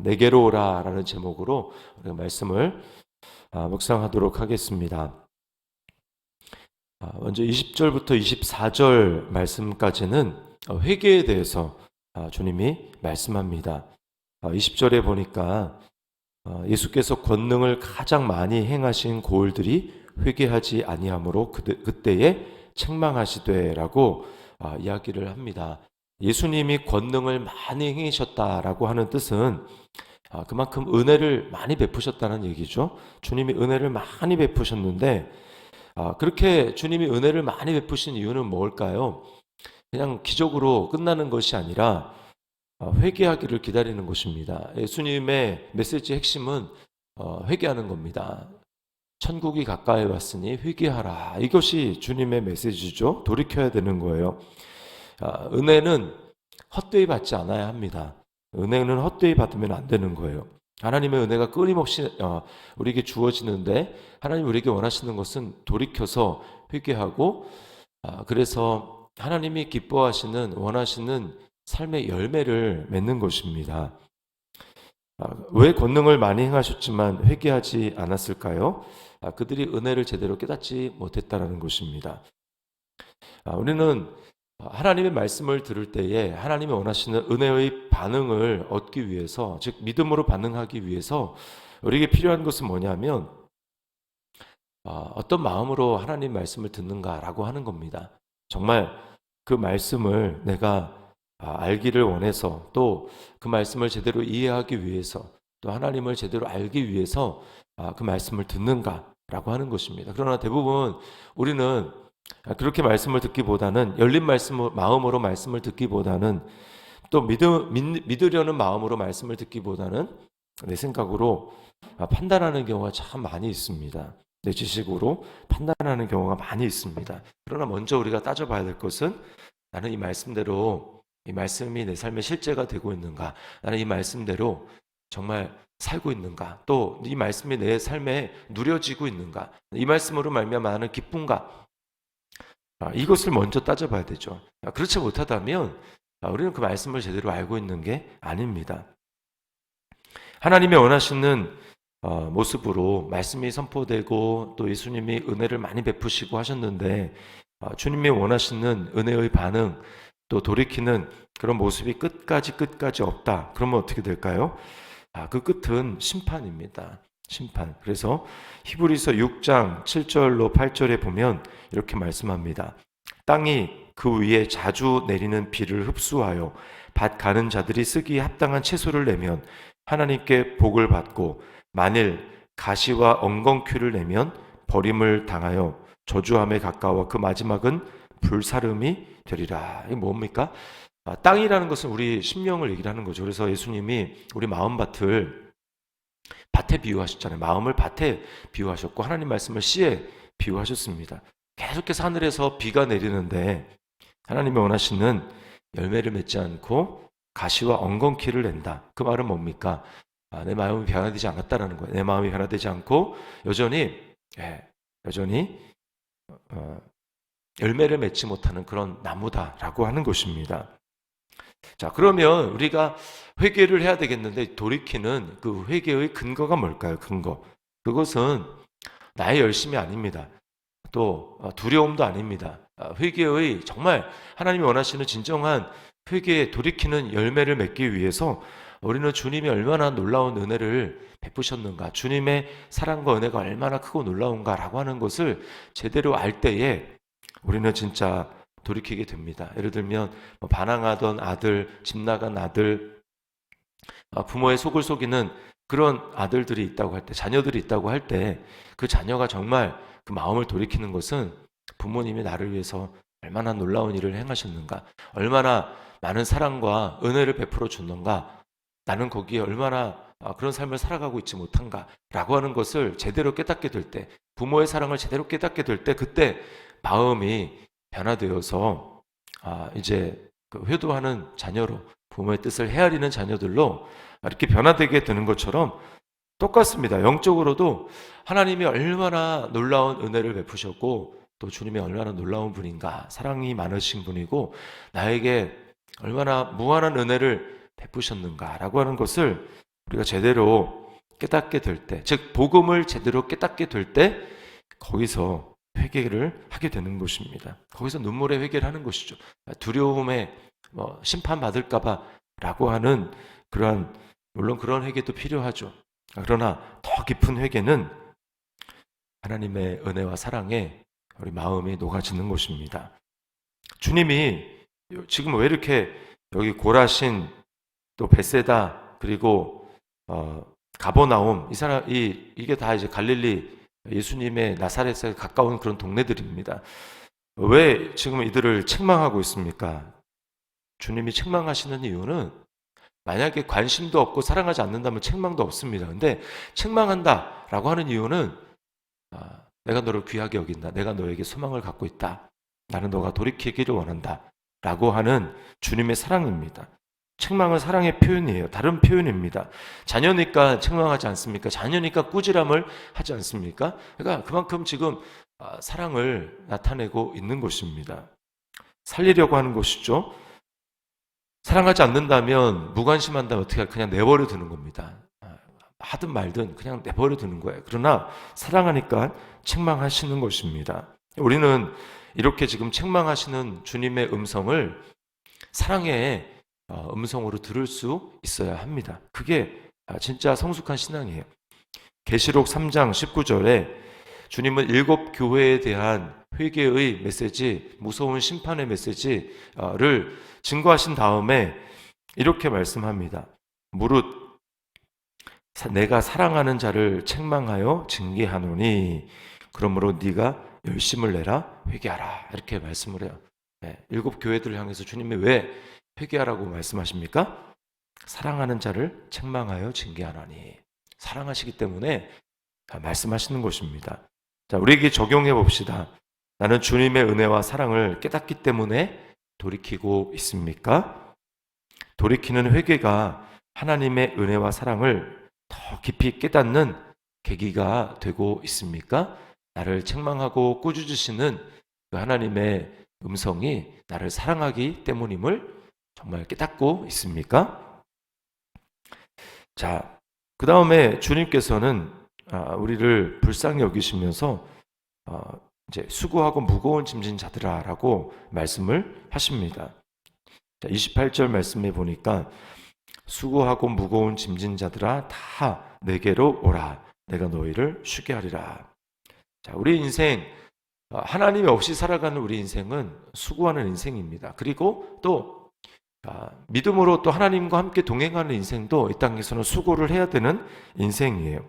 내게로 오라라는 제목으로 우리가 말씀을 묵상하도록 하겠습니다. 먼저 20절부터 24절 말씀까지는 회개에 대해서 주님이 말씀합니다. 20절에 보니까 예수께서 권능을 가장 많이 행하신 고을들이 회개하지 아니하므로 그때에 책망하시되라고 이야기를 합니다. 예수님이 권능을 많이 행하셨다라고 하는 뜻은 그만큼 은혜를 많이 베푸셨다는 얘기죠. 주님이 은혜를 많이 베푸셨는데 그렇게 주님이 은혜를 많이 베푸신 이유는 뭘까요? 그냥 기적으로 끝나는 것이 아니라 회개하기를 기다리는 것입니다. 예수님의 메시지의 핵심은 회개하는 겁니다. 천국이 가까이 왔으니 회개하라. 이것이 주님의 메시지죠. 돌이켜야 되는 거예요. 은혜는 헛되이 받지 않아야 합니다. 은혜는 헛되이 받으면 안 되는 거예요. 하나님의 은혜가 끊임없이 우리에게 주어지는데 하나님 우리에게 원하시는 것은 돌이켜서 회개하고 그래서 하나님이 기뻐하시는 원하시는 삶의 열매를 맺는 것입니다. 왜 권능을 많이 행하셨지만 회개하지 않았을까요? 그들이 은혜를 제대로 깨닫지 못했다는 것입니다. 우리는 하나님의 말씀을 들을 때에 하나님이 원하시는 은혜의 반응을 얻기 위해서, 즉 믿음으로 반응하기 위해서 우리에게 필요한 것은 뭐냐면 어떤 마음으로 하나님 말씀을 듣는가라고 하는 겁니다. 정말 그 말씀을 내가 알기를 원해서 또 그 말씀을 제대로 이해하기 위해서 또 하나님을 제대로 알기 위해서 그 말씀을 듣는가라고 하는 것입니다. 그러나 대부분 우리는 그렇게 말씀을 듣기보다는 열린 마음으로 말씀을 듣기보다는 또 믿으려는 마음으로 말씀을 듣기보다는 내 생각으로 판단하는 경우가 참 많이 있습니다. 내 지식으로 판단하는 경우가 많이 있습니다. 그러나 먼저 우리가 따져봐야 될 것은 나는 이 말씀대로 이 말씀이 내 삶의 실제가 되고 있는가? 나는 이 말씀대로 정말 살고 있는가? 또 이 말씀이 내 삶에 누려지고 있는가? 이 말씀으로 말미암아 나는 기쁜가? 이것을 먼저 따져봐야 되죠. 그렇지 못하다면 우리는 그 말씀을 제대로 알고 있는 게 아닙니다. 하나님의 원하시는 모습으로 말씀이 선포되고 또 예수님이 은혜를 많이 베푸시고 하셨는데 주님이 원하시는 은혜의 반응 또 돌이키는 그런 모습이 끝까지 없다. 그러면 어떻게 될까요? 그 끝은 심판입니다. 심판. 그래서 히브리서 6장 7절로 8절에 보면 이렇게 말씀합니다. 땅이 그 위에 자주 내리는 비를 흡수하여 밭 가는 자들이 쓰기에 합당한 채소를 내면 하나님께 복을 받고 만일 가시와 엉겅퀴를 내면 버림을 당하여 저주함에 가까워 그 마지막은 불사름이 되리라. 이게 뭡니까? 땅이라는 것은 우리 심령을 얘기를 하는 거죠. 그래서 예수님이 우리 마음밭을 밭에 비유하셨잖아요. 마음을 밭에 비유하셨고 하나님 말씀을 씨에 비유하셨습니다. 계속해서 하늘에서 비가 내리는데 하나님이 원하시는 열매를 맺지 않고 가시와 엉겅퀴를 낸다. 그 말은 뭡니까? 내 마음이 변화되지 않았다라는 거예요. 내 마음이 변화되지 않고 여전히 열매를 맺지 못하는 그런 나무다라고 하는 것입니다. 자, 그러면 우리가 회개를 해야 되겠는데 돌이키는 그 회개의 근거가 뭘까요? 근거. 그것은 나의 열심이 아닙니다. 또 두려움도 아닙니다. 회개의 정말 하나님이 원하시는 진정한 회개에 돌이키는 열매를 맺기 위해서 우리는 주님이 얼마나 놀라운 은혜를 베푸셨는가, 주님의 사랑과 은혜가 얼마나 크고 놀라운가라고 하는 것을 제대로 알 때에 우리는 진짜 돌이키게 됩니다. 예를 들면 반항하던 아들, 집 나간 아들, 부모의 속을 속이는 그런 아들들이 있다고 할 때, 자녀들이 있다고 할 때 그 자녀가 정말 그 마음을 돌이키는 것은 부모님이 나를 위해서 얼마나 놀라운 일을 행하셨는가, 얼마나 많은 사랑과 은혜를 베풀어 줬는가, 나는 거기에 얼마나 그런 삶을 살아가고 있지 못한가 라고 하는 것을 제대로 깨닫게 될 때, 부모의 사랑을 제대로 깨닫게 될 때 그때 마음이 변화되어서 이제 그 회도하는 자녀로, 부모의 뜻을 헤아리는 자녀들로 이렇게 변화되게 되는 것처럼 똑같습니다. 영적으로도 하나님이 얼마나 놀라운 은혜를 베푸셨고 또 주님이 얼마나 놀라운 분인가, 사랑이 많으신 분이고 나에게 얼마나 무한한 은혜를 베푸셨는가라고 하는 것을 우리가 제대로 깨닫게 될 때, 즉 복음을 제대로 깨닫게 될 때 거기서 회개를 하게 되는 것입니다. 거기서 눈물의 회개를 하는 것이죠. 두려움에 심판받을까 봐라고 하는 그러한, 물론 그런 회개도 필요하죠. 그러나 더 깊은 회개는 하나님의 은혜와 사랑에 우리 마음이 녹아지는 것입니다. 주님이 지금 왜 이렇게 여기 고라신, 또 벳세다, 그리고 가버나움, 이게 다 이제 갈릴리, 예수님의 나사렛에 가까운 그런 동네들입니다. 왜 지금 이들을 책망하고 있습니까? 주님이 책망하시는 이유는 만약에 관심도 없고 사랑하지 않는다면 책망도 없습니다. 근데 책망한다라고 하는 이유는 내가 너를 귀하게 여긴다. 내가 너에게 소망을 갖고 있다. 나는 너가 돌이키기를 원한다. 라고 하는 주님의 사랑입니다. 책망은 사랑의 표현이에요. 다른 표현입니다. 자녀니까 책망하지 않습니까? 자녀니까 꾸지람을 하지 않습니까? 그러니까 그만큼 지금 사랑을 나타내고 있는 것입니다. 살리려고 하는 것이죠. 사랑하지 않는다면, 무관심한다면 어떻게 할까? 그냥 내버려 두는 겁니다. 하든 말든 그냥 내버려 두는 거예요. 그러나 사랑하니까 책망하시는 것입니다. 우리는 이렇게 지금 책망하시는 주님의 음성을 사랑의 음성으로 들을 수 있어야 합니다. 그게 진짜 성숙한 신앙이에요. 계시록 3장 19절에 주님은 7 교회에 대한 회개의 메시지, 무서운 심판의 메시지를 증거하신 다음에 이렇게 말씀합니다. 무릇 내가 사랑하는 자를 책망하여 징계하노니 그러므로 네가 열심을 내라 회개하라, 이렇게 말씀을 해요. 7 교회들을 향해서 주님이 왜 회개하라고 말씀하십니까? 사랑하는 자를 책망하여 징계하나니, 사랑하시기 때문에 말씀하시는 것입니다. 자, 우리에게 적용해 봅시다. 나는 주님의 은혜와 사랑을 깨닫기 때문에 돌이키고 있습니까? 돌이키는 회개가 하나님의 은혜와 사랑을 더 깊이 깨닫는 계기가 되고 있습니까? 나를 책망하고 꾸짖으시는 그 하나님의 음성이 나를 사랑하기 때문임을 정말 깨닫고 있습니까? 자, 그 다음에 주님께서는 우리를 불쌍히 여기시면서 이제 수고하고 무거운 짐진 자들아라고 말씀을 하십니다. 자, 28절 말씀에 보니까 수고하고 무거운 짐진 자들아 다 내게로 오라. 내가 너희를 쉬게 하리라. 자, 우리 인생, 하나님이 없이 살아가는 우리 인생은 수고하는 인생입니다. 그리고 또 믿음으로 또 하나님과 함께 동행하는 인생도 이 땅에서는 수고를 해야 되는 인생이에요.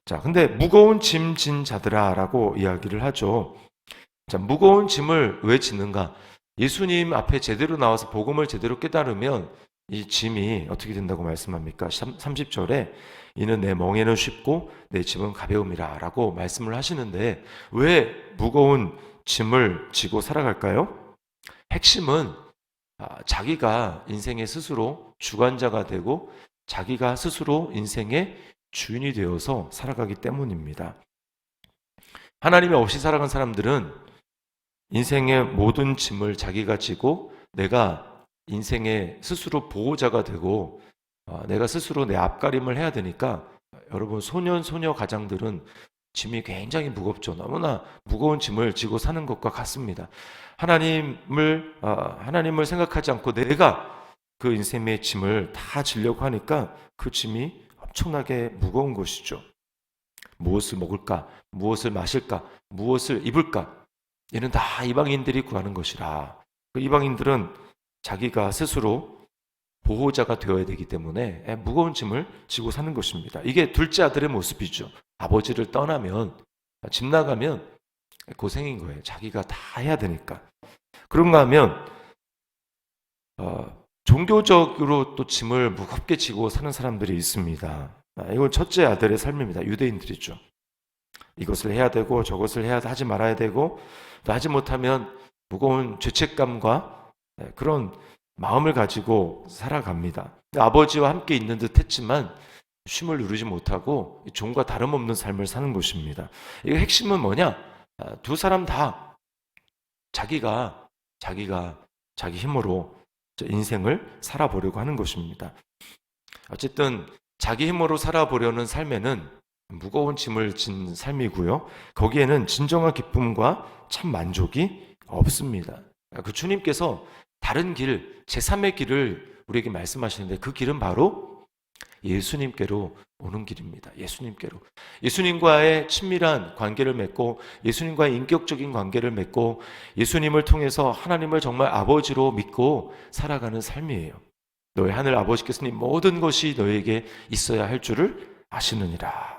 자, 근데 무거운 짐 진 자들아라고 이야기를 하죠. 자, 무거운 짐을 왜 지는가? 예수님 앞에 제대로 나와서 복음을 제대로 깨달으면 이 짐이 어떻게 된다고 말씀합니까? 30절에 이는 내 멍에는 쉽고 내 짐은 가벼움이라 라고 말씀을 하시는데, 왜 무거운 짐을 지고 살아갈까요? 핵심은 자기가 인생의 스스로 주관자가 되고 자기가 스스로 인생의 주인이 되어서 살아가기 때문입니다. 하나님이 없이 살아간 사람들은 인생의 모든 짐을 자기가 지고 내가 인생의 스스로 보호자가 되고 내가 스스로 내 앞가림을 해야 되니까, 여러분 소년 소녀 가장들은 짐이 굉장히 무겁죠. 너무나 무거운 짐을 지고 사는 것과 같습니다. 하나님을 생각하지 않고 내가 그 인생의 짐을 다 지려고 하니까 그 짐이 엄청나게 무거운 것이죠. 무엇을 먹을까? 무엇을 마실까? 무엇을 입을까? 이는 다 이방인들이 구하는 것이라. 그 이방인들은 자기가 스스로 보호자가 되어야 되기 때문에 무거운 짐을 지고 사는 것입니다. 이게 둘째 아들의 모습이죠. 아버지를 떠나면, 집 나가면 고생인 거예요. 자기가 다 해야 되니까. 그런가 하면 종교적으로 또 짐을 무겁게 지고 사는 사람들이 있습니다. 이건 첫째 아들의 삶입니다. 유대인들이죠. 이것을 해야 되고 저것을 하지 말아야 되고, 또 하지 못하면 무거운 죄책감과 그런 마음을 가지고 살아갑니다. 아버지와 함께 있는 듯 했지만 쉼을 누리지 못하고 종과 다름없는 삶을 사는 것입니다. 이 핵심은 뭐냐? 두 사람 다 자기가 자기 힘으로 인생을 살아보려고 하는 것입니다. 어쨌든 자기 힘으로 살아보려는 삶에는 무거운 짐을 진 삶이고요. 거기에는 진정한 기쁨과 참 만족이 없습니다. 그 주님께서 다른 길, 제3의 길을 우리에게 말씀하시는데 그 길은 바로 예수님께로 오는 길입니다. 예수님께로. 예수님과의 친밀한 관계를 맺고 예수님과의 인격적인 관계를 맺고 예수님을 통해서 하나님을 정말 아버지로 믿고 살아가는 삶이에요. 너희 하늘 아버지께서 네 모든 것이 너에게 있어야 할 줄을 아시느니라.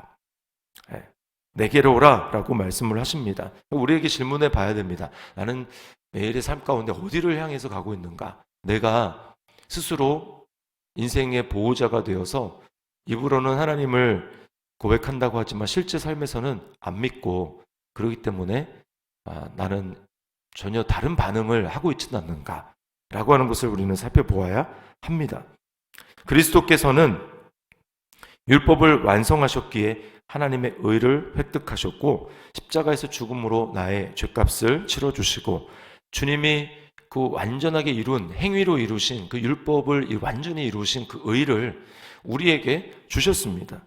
내게로 오라 라고 말씀을 하십니다. 우리에게 질문해 봐야 됩니다. 나는 매일의 삶 가운데 어디를 향해서 가고 있는가? 내가 스스로 인생의 보호자가 되어서 입으로는 하나님을 고백한다고 하지만 실제 삶에서는 안 믿고 그러기 때문에 나는 전혀 다른 반응을 하고 있지는 않는가 라고 하는 것을 우리는 살펴보아야 합니다. 그리스도께서는 율법을 완성하셨기에 하나님의 의를 획득하셨고 십자가에서 죽음으로 나의 죄값을 치러주시고 주님이 그 완전하게 이룬 행위로 이루신 그 율법을 완전히 이루신 그 의를 우리에게 주셨습니다.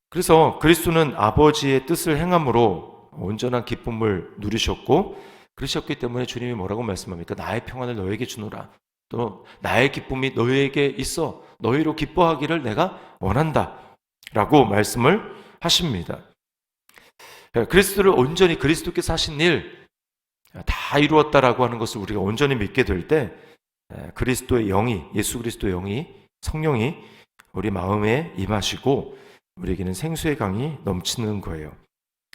그래서 그리스도는 아버지의 뜻을 행함으로 온전한 기쁨을 누리셨고 그러셨기 때문에 주님이 뭐라고 말씀합니까? 나의 평안을 너에게 주노라. 또 나의 기쁨이 너에게 있어 너희로 기뻐하기를 내가 원한다 라고 말씀을 하십니다. 그리스도를 온전히 그리스도께서 하신 일 다 이루었다라고 하는 것을 우리가 온전히 믿게 될 때 그리스도의 영이, 예수 그리스도의 영이, 성령이 우리 마음에 임하시고 우리에게는 생수의 강이 넘치는 거예요.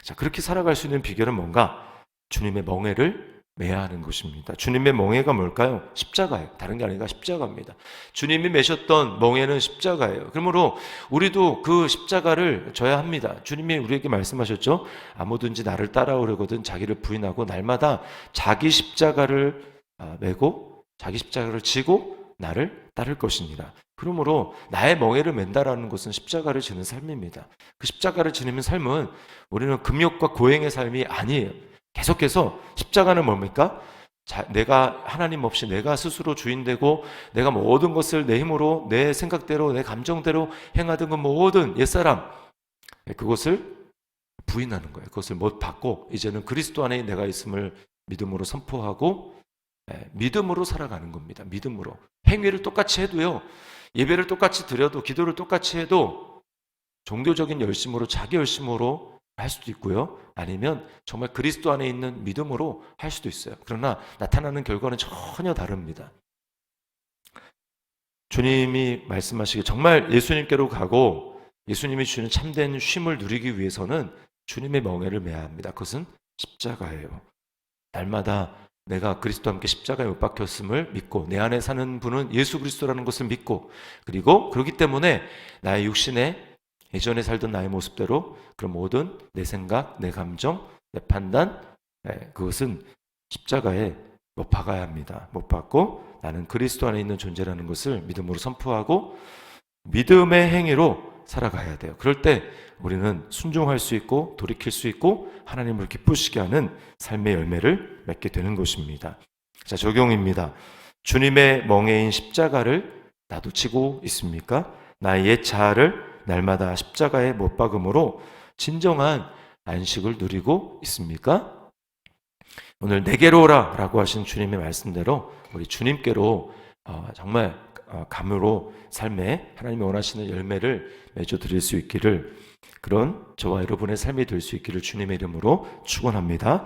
자, 그렇게 살아갈 수 있는 비결은 뭔가? 주님의 멍에를 매야 하는 것입니다. 주님의 멍에가 뭘까요? 십자가예요. 다른 게 아니라 십자가입니다. 주님이 매셨던 멍에는 십자가예요. 그러므로 우리도 그 십자가를 져야 합니다. 주님이 우리에게 말씀하셨죠. 아무든지 나를 따라오려거든 자기를 부인하고 날마다 자기 십자가를 메고 자기 십자가를 지고 나를 따를 것입니다. 그러므로 나의 멍에를 맨다라는 것은 십자가를 지는 삶입니다. 그 십자가를 지는 삶은 우리는 금욕과 고행의 삶이 아니에요. 계속해서 십자가는 뭡니까? 내가 하나님 없이 내가 스스로 주인되고 내가 모든 것을 내 힘으로 내 생각대로 내 감정대로 행하던 그 모든 옛사람 그것을 부인하는 거예요. 그것을 못 받고 이제는 그리스도 안에 내가 있음을 믿음으로 선포하고 믿음으로 살아가는 겁니다. 믿음으로. 행위를 똑같이 해도요. 예배를 똑같이 드려도 기도를 똑같이 해도 종교적인 열심으로 자기 열심으로 할 수도 있고요. 아니면 정말 그리스도 안에 있는 믿음으로 할 수도 있어요. 그러나 나타나는 결과는 전혀 다릅니다. 주님이 말씀하시기에 정말 예수님께로 가고 예수님이 주는 참된 쉼을 누리기 위해서는 주님의 멍에를 매야 합니다. 그것은 십자가예요. 날마다 내가 그리스도와 함께 십자가에 못 박혔음을 믿고 내 안에 사는 분은 예수 그리스도라는 것을 믿고 그리고 그렇기 때문에 나의 육신에 예전에 살던 나의 모습대로 그런 모든 내 생각, 내 감정, 내 판단 그것은 십자가에 못 박아야 합니다. 못 박고 나는 그리스도 안에 있는 존재라는 것을 믿음으로 선포하고 믿음의 행위로 살아가야 돼요. 그럴 때 우리는 순종할 수 있고 돌이킬 수 있고 하나님을 기쁘시게 하는 삶의 열매를 맺게 되는 것입니다. 자, 적용입니다. 주님의 멍에인 십자가를 나도 치고 있습니까? 나의 옛 자아를 날마다 십자가에 못 박음으로 진정한 안식을 누리고 있습니까? 오늘 내게로 오라 라고 하신 주님의 말씀대로 우리 주님께로 정말 감으로 삶에 하나님이 원하시는 열매를 맺어 드릴 수 있기를 그런 저와 여러분의 삶이 될 수 있기를 주님의 이름으로 축원합니다.